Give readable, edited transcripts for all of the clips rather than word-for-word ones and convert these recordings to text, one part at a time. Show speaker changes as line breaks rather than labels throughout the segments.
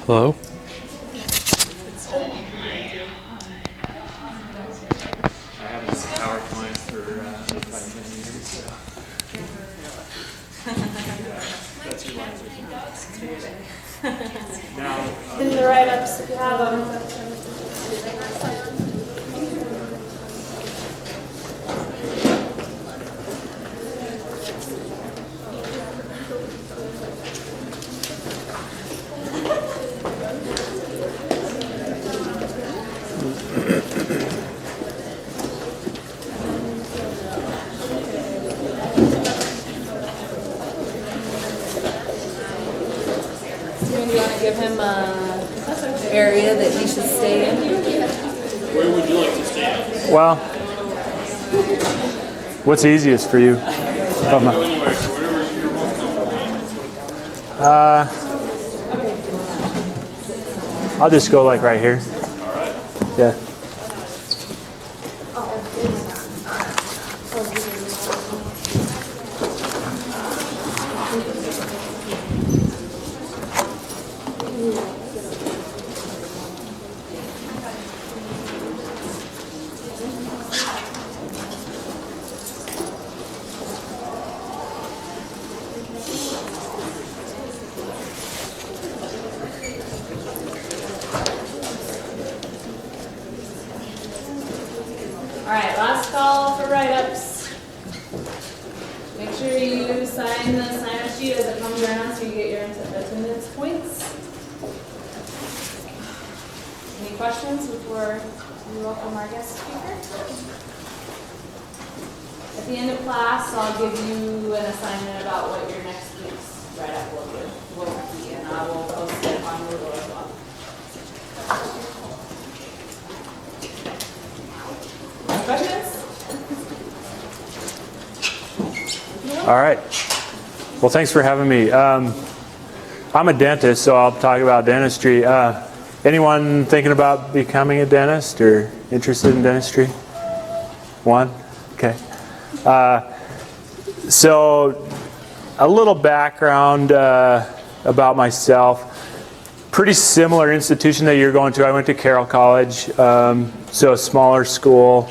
Hello? I haven't used PowerPoint for like 10 years, so. That's your language. Now,
In the write-ups, if you have them. Do you want to give him an area that he should stay in?
where would you like to stay?
Well, what's easiest for you?
Go anywhere, so wherever you're most comfortable.
I'll just go like right here.
All right.
Yeah.
All right, last call for write-ups. Make sure you sign the sign-up sheet as it comes around so you get your attendance points. Any questions before we welcome our guest speaker? At the end of class, I'll give you an assignment about what your next week's write-up will be, and I will post it on Google as well. Questions?
All right. Well, thanks for having me. I'm a dentist, so I'll talk about dentistry. Anyone thinking about becoming a dentist or interested in dentistry? One? Okay. So a little background about myself. Pretty similar institution that you're going to. I went to Carroll College, so a smaller school.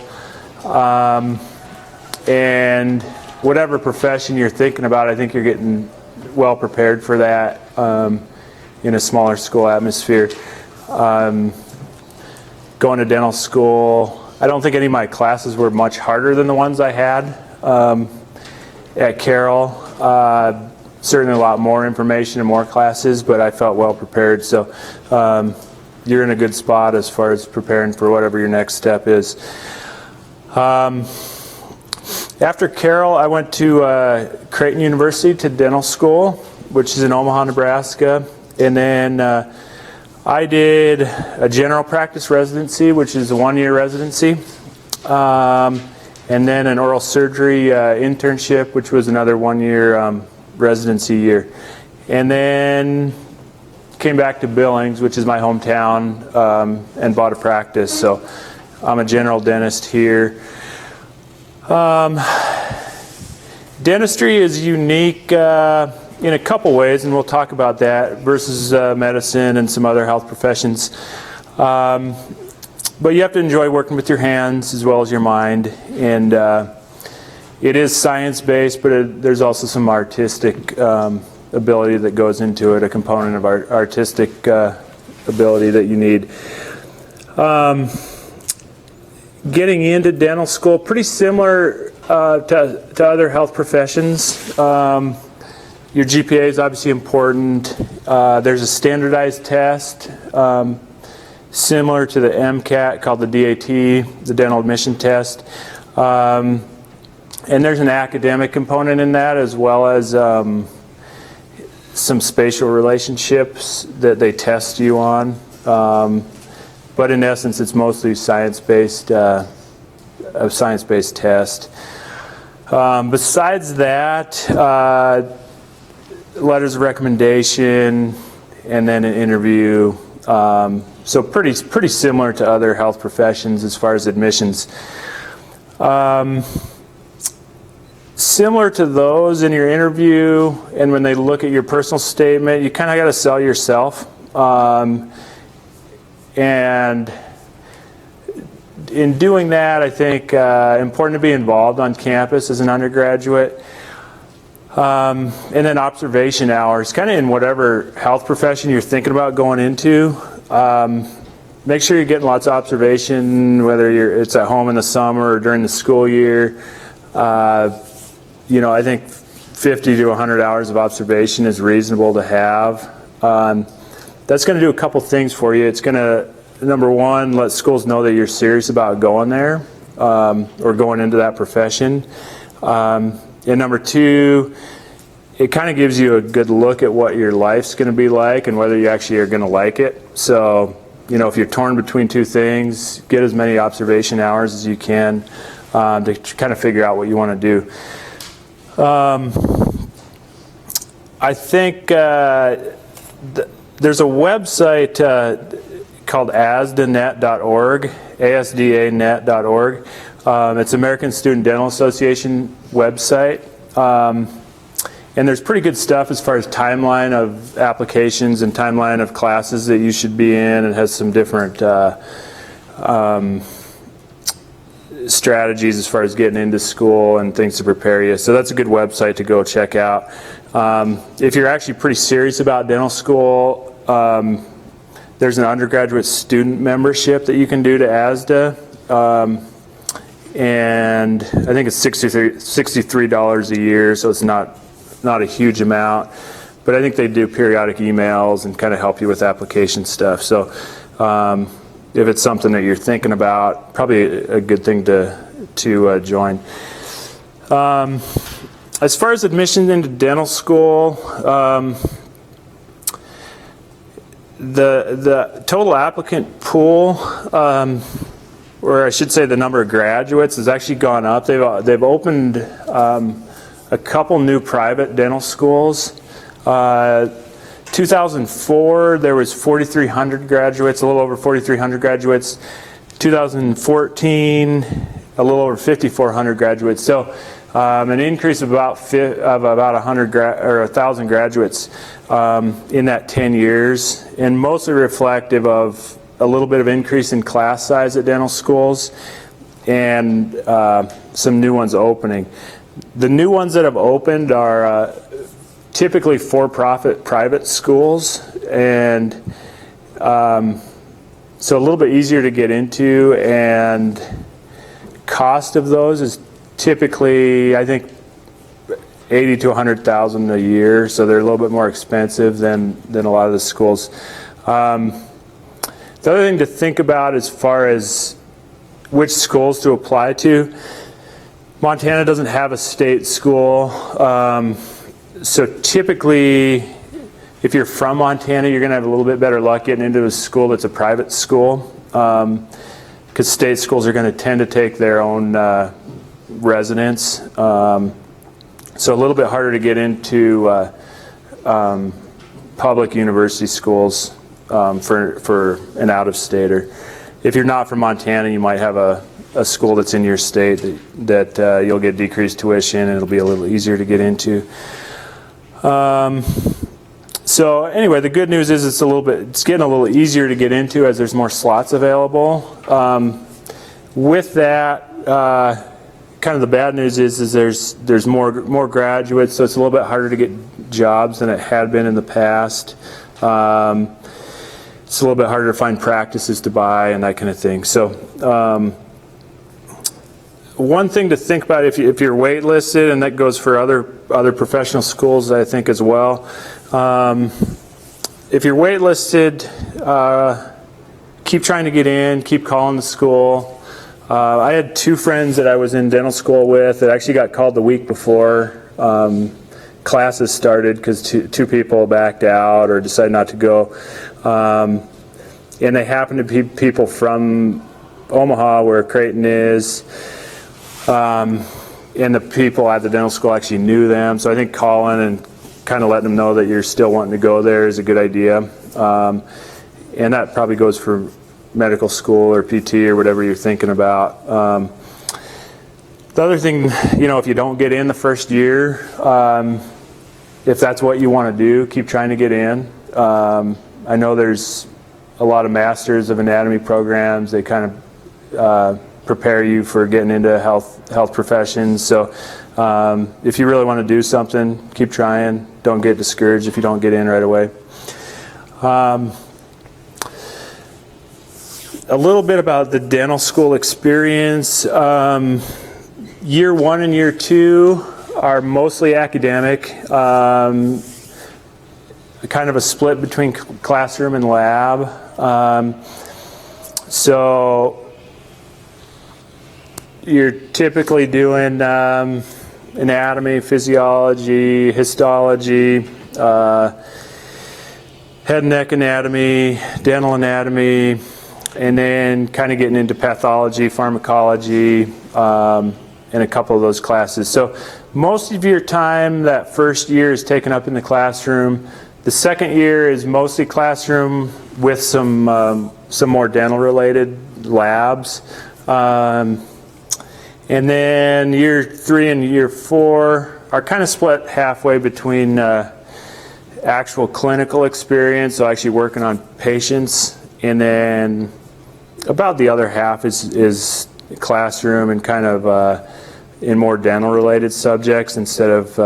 And whatever profession you're thinking about, I think you're getting well prepared for that in a smaller school atmosphere. Going to dental school, I don't think any of my classes were much harder than the ones I had at Carroll. Certainly a lot more information and more classes, but I felt well prepared. So you're in a good spot as far as preparing for whatever your next step is. After Carroll, I went to Creighton University to dental school, which is in Omaha, Nebraska. And then I did a general practice residency, which is a one-year residency. And then an oral surgery internship, which was another one-year residency year. And then came back to Billings, which is my hometown, and bought a practice. So I'm a general dentist here. Dentistry is unique in a couple ways, and we'll talk about that, versus medicine and some other health professions. But you have to enjoy working with your hands as well as your mind. And it is science-based, but there's also some artistic ability that goes into it, a component of artistic ability that you need. Getting into dental school, pretty similar to other health professions. Your GPA is obviously important. There's a standardized test similar to the MCAT called the DAT, the dental admission test. And there's an academic component in that, as well as some spatial relationships that they test you on. But in essence, it's mostly science-based, a science-based test. Besides that, letters of recommendation, and then an interview. So pretty similar to other health professions as far as admissions. similar to those in your interview, and when they look at your personal statement, you kind of got to sell yourself. And in doing that, I think important to be involved on campus as an undergraduate. And then observation hours, kind of in whatever health profession you're thinking about going into. Make sure you're getting lots of observation, whether it's at home in the summer or during the school year. I think 50 to 100 hours of observation is reasonable to have. That's going to do a couple things for you. It's going to, number one, let schools know that you're serious about going there or going into that profession. And number two, it kind of gives you a good look at what your life's going to be like and whether you actually are going to like it. So, if you're torn between two things, get as many observation hours as you can to kind of figure out what you want to do. I think there's a website called asdanet.org, asdanet.org. It's American Student Dental Association website. And there's pretty good stuff as far as timeline of applications and timeline of classes that you should be in, and has some different strategies as far as getting into school and things to prepare you. So that's a good website to go check out. If you're actually pretty serious about dental school, there's an undergraduate student membership that you can do to ASDA. And I think it's $63 a year, so it's not a huge amount. But I think they do periodic emails and kind of help you with application stuff. So if it's something that you're thinking about, probably a good thing to join. As far as admissions into dental school, the total applicant pool, or I should say the number of graduates, has actually gone up. They've opened a couple new private dental schools. 2004, there was 4,300 graduates, a little over 4,300 graduates. 2014, a little over 5,400 graduates. So an increase of about 100 or 1,000 graduates in that 10 years, and mostly reflective of a little bit of increase in class size at dental schools and some new ones opening. The new ones that have opened are typically for-profit private schools, and so a little bit easier to get into, and cost of those is typically, I think, $80,000 to $100,000 a year, so they're a little bit more expensive than a lot of the schools. The other thing to think about as far as which schools to apply to, Montana doesn't have a state school, so typically if you're from Montana, you're going to have a little bit better luck getting into a school that's a private school, because state schools are going to tend to take their own residents, so a little bit harder to get into public university schools for an out-of-stater. If you're not from Montana, you might have a school that's in your state that you'll get decreased tuition, and it'll be a little easier to get into. So anyway, the good news is it's getting a little easier to get into as there's more slots available. With that, kind of the bad news is there's more graduates, so it's a little bit harder to get jobs than it had been in the past. It's a little bit harder to find practices to buy and that kind of thing. So one thing to think about if you're waitlisted, and that goes for other professional schools, I think, as well. If you're waitlisted, keep trying to get in, keep calling the school. I had two friends that I was in dental school with that actually got called the week before classes started because two people backed out or decided not to go. And they happened to be people from Omaha, where Creighton is. And the people at the dental school actually knew them. So I think calling and kind of letting them know that you're still wanting to go there is a good idea. And that probably goes for medical school or PT or whatever you're thinking about. The other thing, if you don't get in the first year, if that's what you want to do, keep trying to get in. I know there's a lot of masters of anatomy programs. They kind of prepare you for getting into health professions. So if you really want to do something, keep trying. Don't get discouraged if you don't get in right away. A little bit about the dental school experience. Year 1 and year 2 are mostly academic. Kind of a split between classroom and lab. So you're typically doing anatomy, physiology, histology, head and neck anatomy, dental anatomy, and then kind of getting into pathology, pharmacology, and a couple of those classes. So most of your time that first year is taken up in the classroom. The second year is mostly classroom with some more dental related labs. And then year 3 and year 4 are kind of split halfway between actual clinical experience, so actually working on patients, and then about the other half is classroom and kind of in more dental related subjects instead of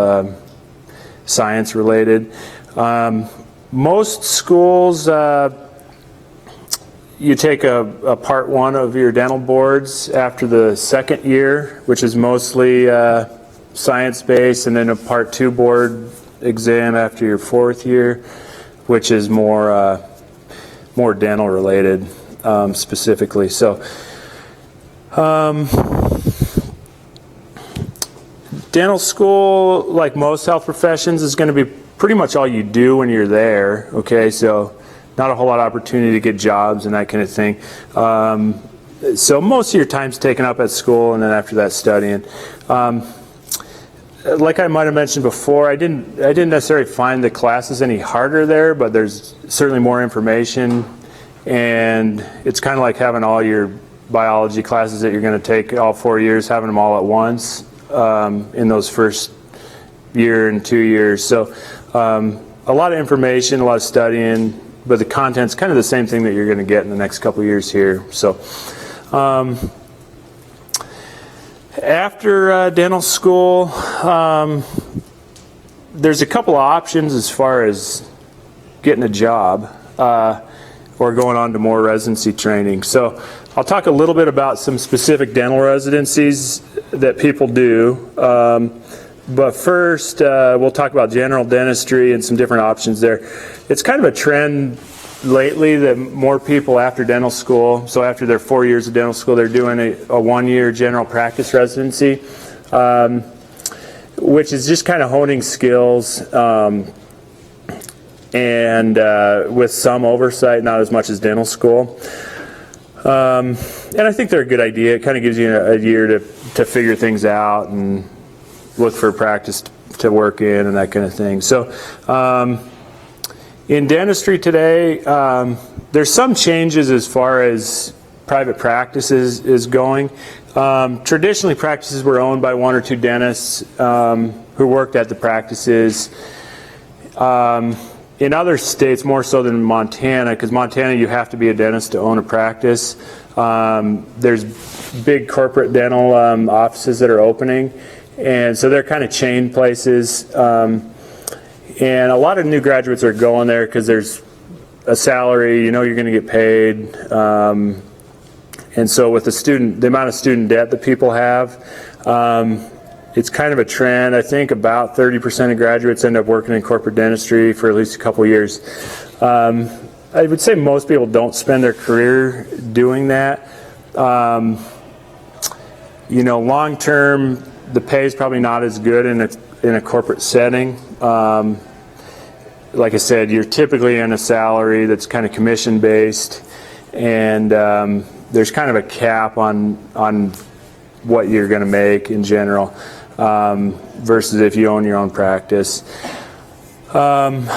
science related. Most schools, you take a part 1 of your dental boards after the second year, which is mostly science based, and then a part 2 board exam after your 4th year, which is more dental related specifically. So dental school, like most health professions, is going to be pretty much all you do when you're there. Okay, so not a whole lot of opportunity to get jobs and that kind of thing. So most of your time's taken up at school, and then after that studying. Like I might have mentioned before, I didn't necessarily find the classes any harder there, but there's certainly more information, and it's kind of like having all your biology classes that you're going to take all 4 years, having them all at once in those first year and 2 years. So a lot of information, a lot of studying, but the content's kind of the same thing that you're going to get in the next couple years here. So after dental school, there's a couple of options as far as getting a job or going on to more residency training. So I'll talk a little bit about some specific dental residencies that people do. But first, we'll talk about general dentistry and some different options there. It's kind of a trend lately that more people after dental school, so after their 4 years of dental school, they're doing a 1-year general practice residency, which is just kind of honing skills and with some oversight, not as much as dental school. And I think they're a good idea. It kind of gives you a year to figure things out and look for practice to work in and that kind of thing. So in dentistry today, there's some changes as far as private practice is going. Traditionally, practices were owned by 1 or 2 dentists who worked at the practices. In other states, more so than Montana, because Montana you have to be a dentist to own a practice. There's big corporate dental offices that are opening, and so they're kind of chain places. And a lot of new graduates are going there because there's a salary, you're going to get paid. And so with the amount of student debt that people have, it's kind of a trend. I think about 30% of graduates end up working in corporate dentistry for at least a couple years. I would say most people don't spend their career doing that. Long term, the pay is probably not as good in a corporate setting. Like I said, you're typically in a salary that's kind of commission based, and there's kind of a cap on what you're going to make in general versus if you own your own practice. Kind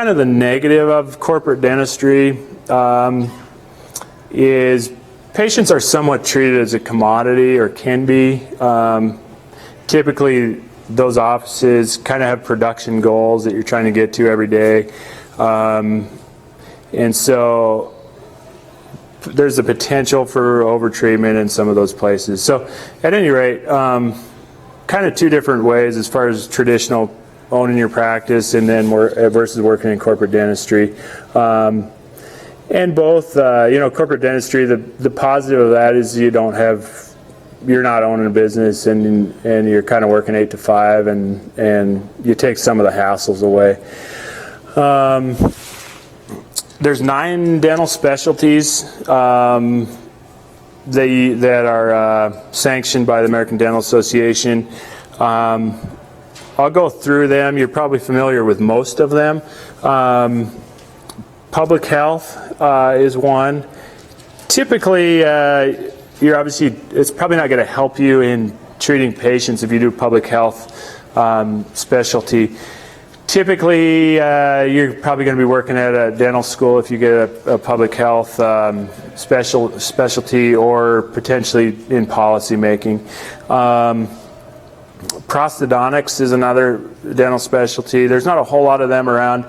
of the negative of corporate dentistry is Patients are somewhat treated as a commodity, or can be. Typically, those offices kind of have production goals that you're trying to get to every day. And so there's the potential for overtreatment in some of those places. So at any rate, kind of two different ways as far as traditional owning your practice and then versus working in corporate dentistry. And both, corporate dentistry, the positive of that is you're not owning a business, and you're kind of working 8 to 5, and you take some of the hassles away. There's 9 dental specialties that are sanctioned by the American Dental Association. I'll go through them. You're probably familiar with most of them. Public health is one. Typically, it's probably not going to help you in treating patients if you do public health specialty. Typically, you're probably going to be working at a dental school if you get a public health specialty, or potentially in policy making. Prosthodontics is another dental specialty. There's not a whole lot of them around.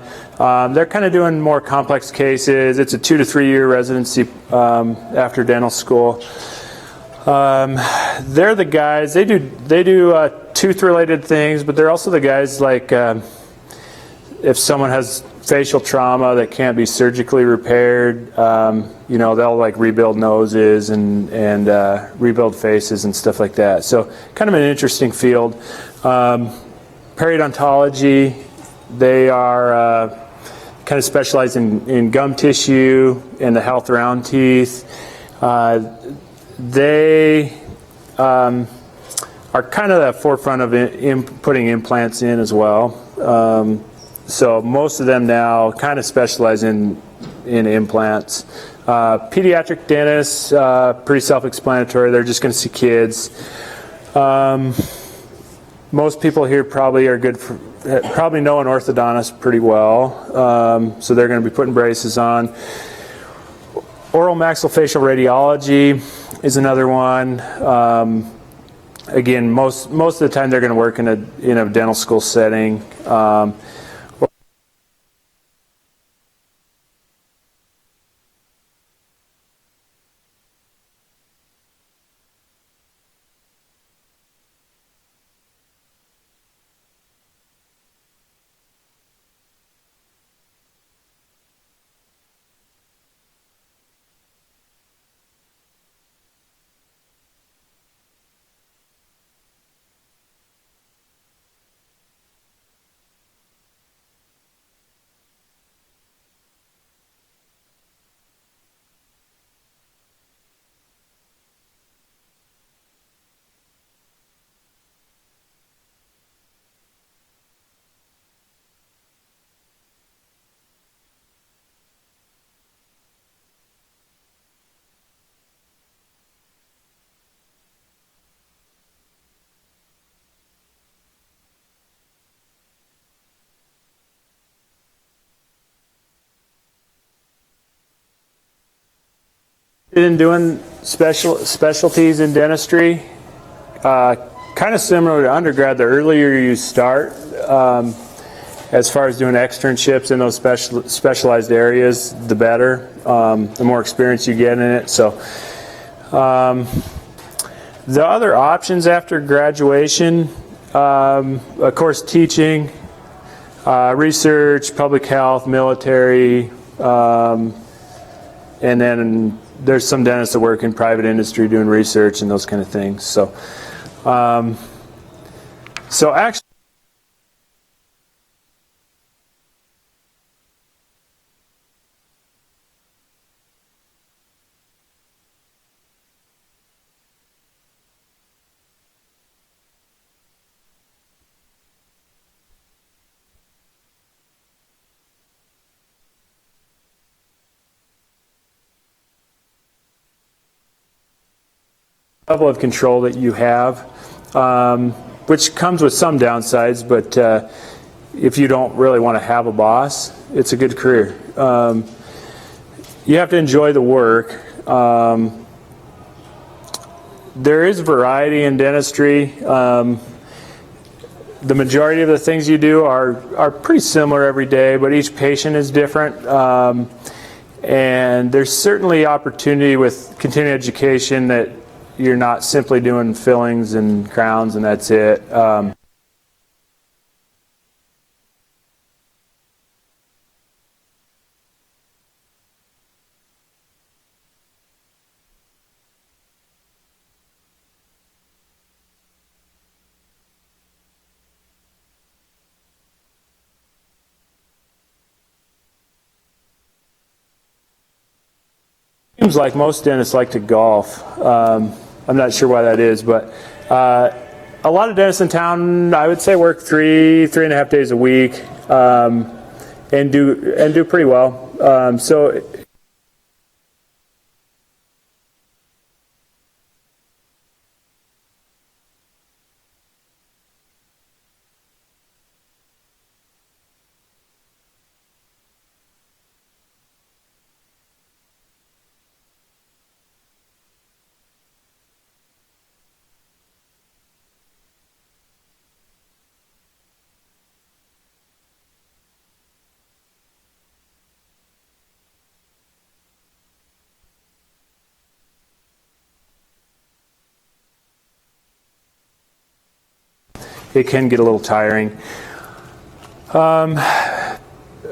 They're kind of doing more complex cases. It's a 2 to 3 year residency after dental school. They're the guys. They do tooth-related things, but they're also the guys like if someone has facial trauma that can't be surgically repaired, they'll like rebuild noses and rebuild faces and stuff like that. So kind of an interesting field. Periodontology, they are kind of specialized in gum tissue and the health around teeth. They are kind of the forefront of putting implants in as well. So most of them now kind of specialize in implants. Pediatric dentists, pretty self-explanatory. They're just going to see kids. Most people here probably know an orthodontist pretty well, so they're going to be putting braces on. Oral maxillofacial radiology is another one. Again, most of the time they're going to work in a dental school setting. In doing specialties in dentistry, kind of similar to undergrad. The earlier you start, as far as doing externships in those specialized areas, the better. The more experience you get in it. So, the other options after graduation, of course, teaching, research, public health, military, and then there's some dentists that work in private industry doing research and those kind of things. So, actually, level of control that you have, which comes with some downsides, but if you don't really want to have a boss, it's a good career. You have to enjoy the work, There is variety in dentistry. The majority of the things you do are pretty similar every day, but each patient is different. And there's certainly opportunity with continuing education that you're not simply doing fillings and crowns and that's it. Seems like most dentists like to golf. I'm not sure why that is, but a lot of dentists in town, I would say, work 3.5 days a week, and do pretty well. So it can get a little tiring.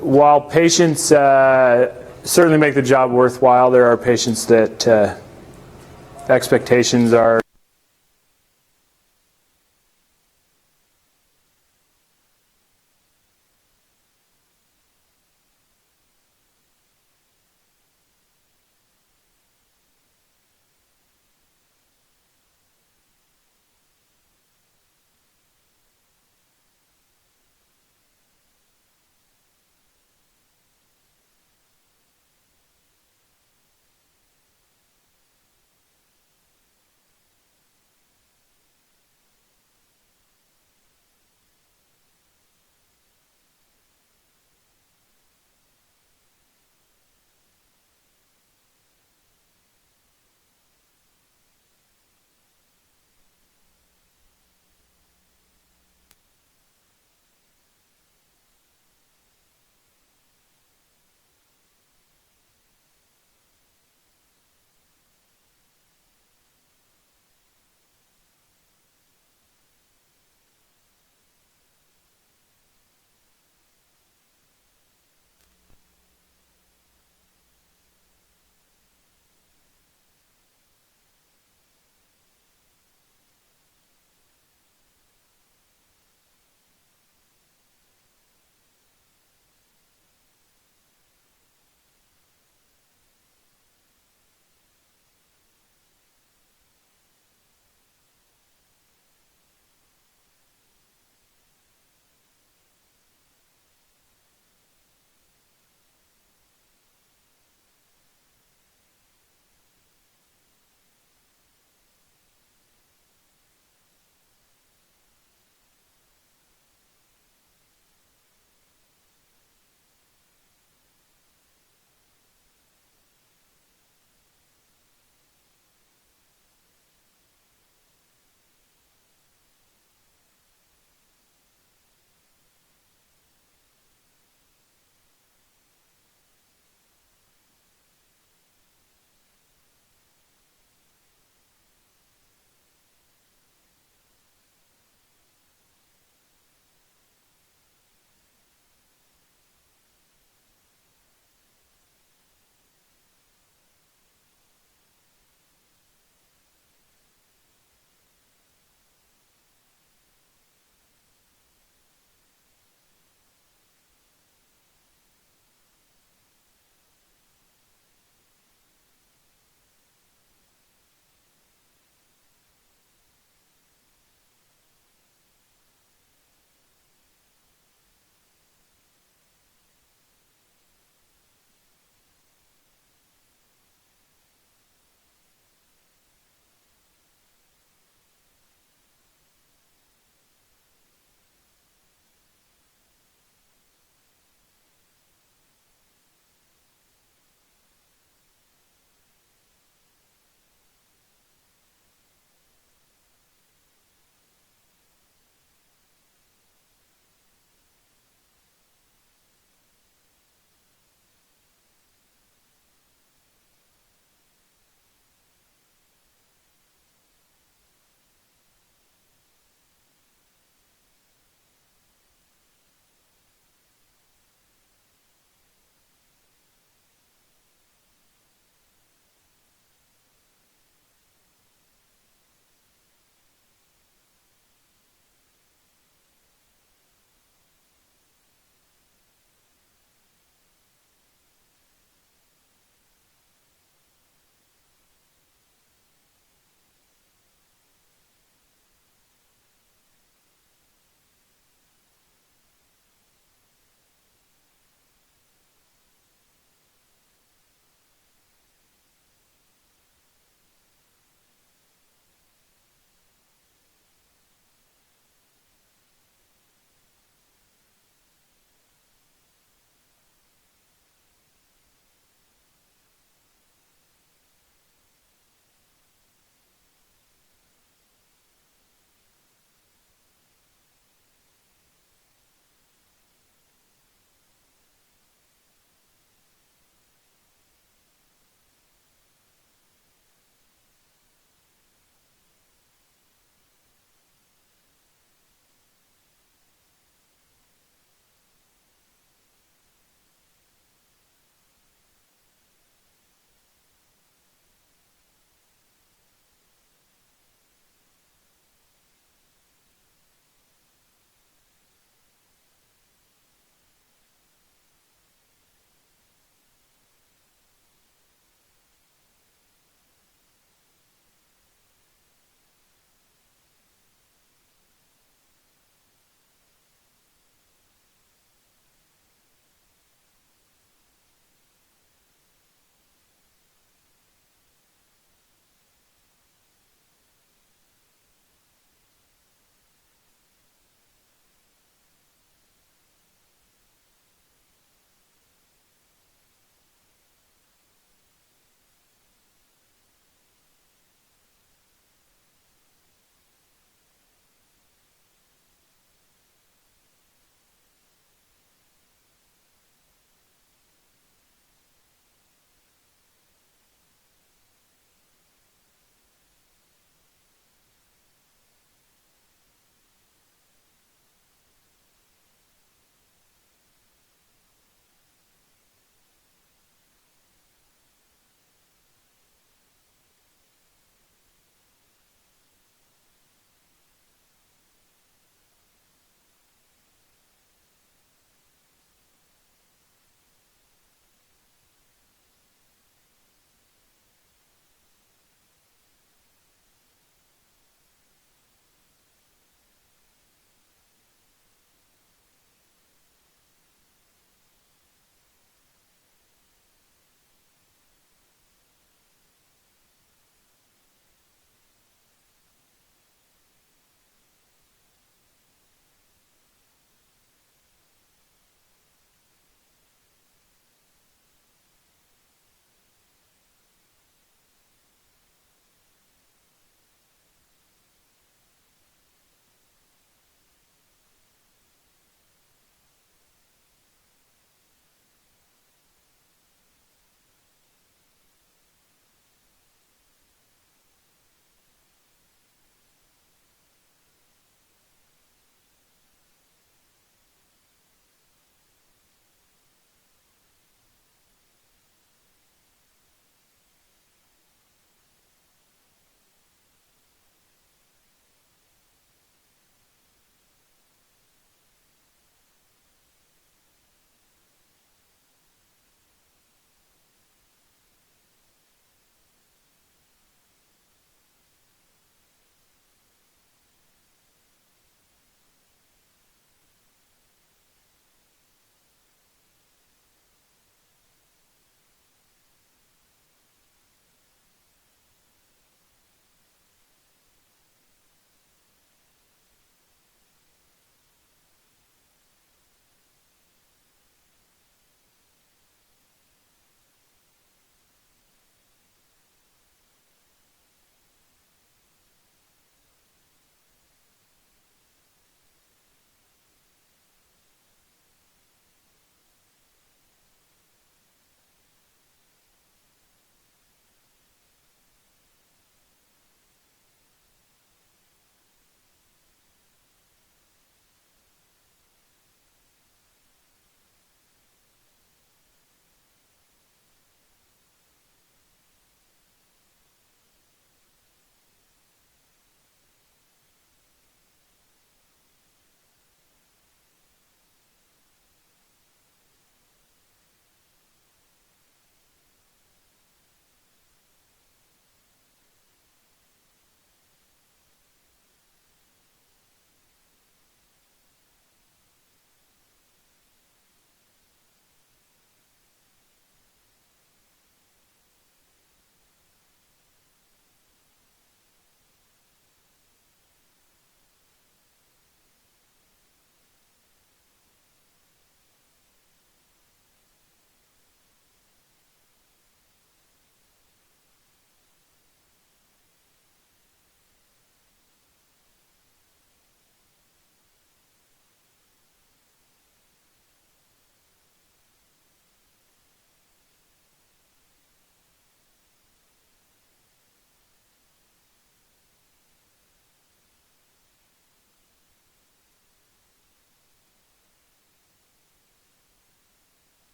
While patients certainly make the job worthwhile, there are patients that expectations are